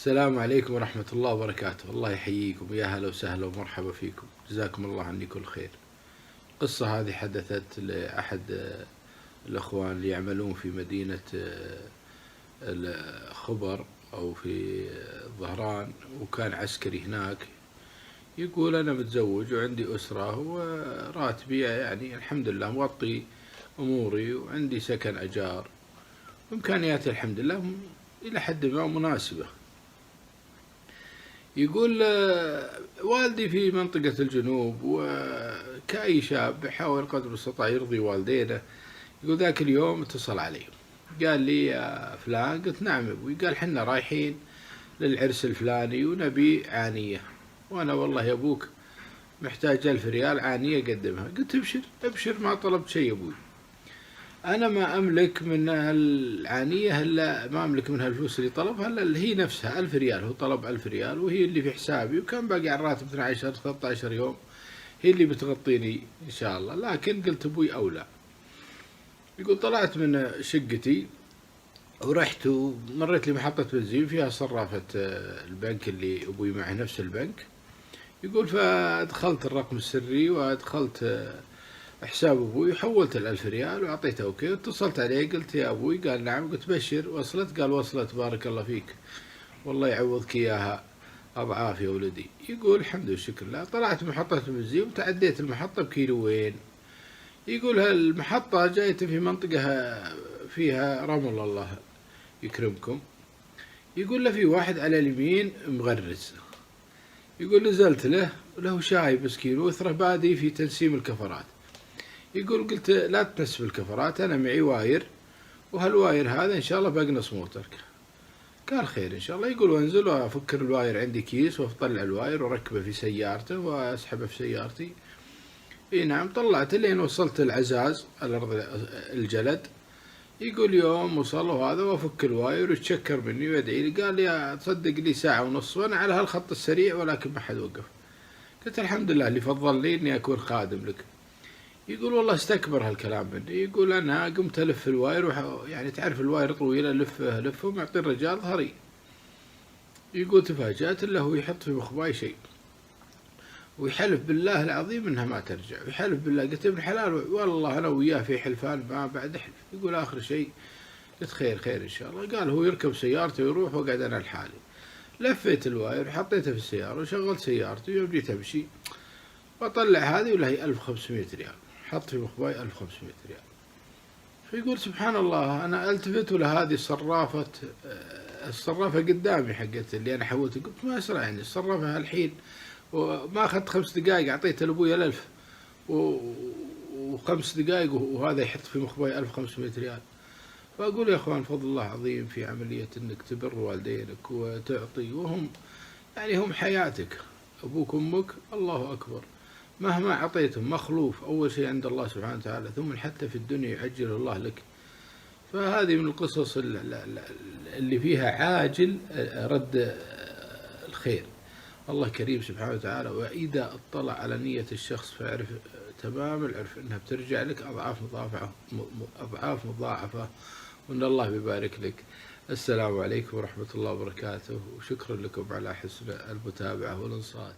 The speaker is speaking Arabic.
السلام عليكم ورحمة الله وبركاته. الله يحييكم، يا هلا وسهلا ومرحبا فيكم، جزاكم الله عني كل خير. القصة هذه حدثت لأحد الأخوان اللي يعملون في مدينة الخبر أو في الظهران، وكان عسكري هناك. يقول أنا متزوج وعندي أسرة وراتبي يعني الحمد لله مغطي أموري، وعندي سكن أجار، وإمكانياتي الحمد لله إلى حد ما مناسبة. يقول والدي في منطقة الجنوب، وكأي شاب يحاول قدر المستطاع يرضي والدينه. يقول ذاك اليوم اتصل علي قال لي يا فلان. قلت نعم يا أبوي. قال حنا رايحين للعرس الفلاني ونبي عانية، وأنا والله يا أبوك محتاج 1000 ريال عانية قدمها. قلت ابشر ابشر، ما طلبت شيء يا أبوي، أنا ما أملك من العانية إلا ما أملك منها الفلوس اللي طلبها إلا اللي هي نفسها 1000 ريال. هو طلب 1000 ريال وهي اللي في حسابي، وكان باقي على الراتب 12 13 يوم، هي اللي بتغطيني إن شاء الله. لكن قلت أبوي أولى. يقول طلعت من شقتي ورحت ومريت لمحطة بنزين فيها صرافة البنك اللي أبوي معه نفس البنك. يقول فدخلت الرقم السري وادخلت حساب أبوي وحولت 1000 ريال وأعطيته أوكي، واتصلت عليه قلت يا أبوي. قال نعم. قلت بشر وصلت؟ قال وصلت، بارك الله فيك، والله يعوضك إياها أضعاف يا ولدي. يقول الحمد والشكر لله. طلعت محطة بنزين وتعديت المحطة بكيلوين. يقول هالمحطة جايته في منطقة فيها رمل الله يكرمكم. يقول له في واحد على اليمين مغرز. يقول نزلت له شاي مسكين وثره بادي في تنسيم الكفرات. يقول قلت لا تنسف الكفرات، أنا معي واير، وهالواير هذا إن شاء الله بقنص موترك. قال خير إن شاء الله. يقول وانزل وأفكر الواير، عندي كيس وأطلع الواير وأركبه في سيارته وأسحبه في سيارتي. إي نعم. طلعت لين وصلت العزاز الأرض الجلد. يقول يوم وصل وهذا وأفك الواير ويتشكر مني ويدعي لي. قال يا تصدق لي ساعة ونص وأنا على هالخط السريع ولكن ما حد وقف. قلت الحمد لله اللي فضل لي إني أكون خادم لك. يقول والله استكبر هالكلام مني. يقول أنا قمت ألف الواير يعني تعرف الواير طويل، ألفه ومعطي الرجال ظهري. يقول تفاجأت إلا هو يحط في مخباي شيء ويحلف بالله العظيم إنها ما ترجع، ويحلف بالله. قلت ابن حلال والله أنا وياه في حلفان ما بعد حلف. يقول آخر شيء قلت خير خير إن شاء الله. قال هو يركب سيارته ويروح وقعد أنا لحالي. لفيت الواير وحطيته في السيارة وشغلت سيارتي، ويوم جيت أمشي وأطلع هذه ولا هي 1500 ريال، حط في مخباي 1500 ريال. فيقول سبحان الله أنا التفت لهذه الصرافة قدامي حقت اللي أنا حولت. قلت ما أسرع يعني الصرافة الحين، وما أخذت 5 دقائق أعطيت لأبوي 1000 و5 دقائق وهذا يحط في مخباي 1500 ريال. فأقول يا أخوان فضل الله عظيم في عملية أنك تبر والدينك وتعطي، وهم يعني هم حياتك، أبوك وأمك الله أكبر. مهما أعطيتهم مخلوف أول شيء عند الله سبحانه وتعالى، ثم حتى في الدنيا يعجل الله لك. فهذه من القصص اللي فيها عاجل رد الخير. الله كريم سبحانه وتعالى، وإذا اطلع على نية الشخص فيعرف تمام العرف أنها بترجع لك أضعاف مضاعفة، وأن الله بيبارك لك. السلام عليكم ورحمة الله وبركاته، وشكرا لكم على حسن المتابعة والإنصات.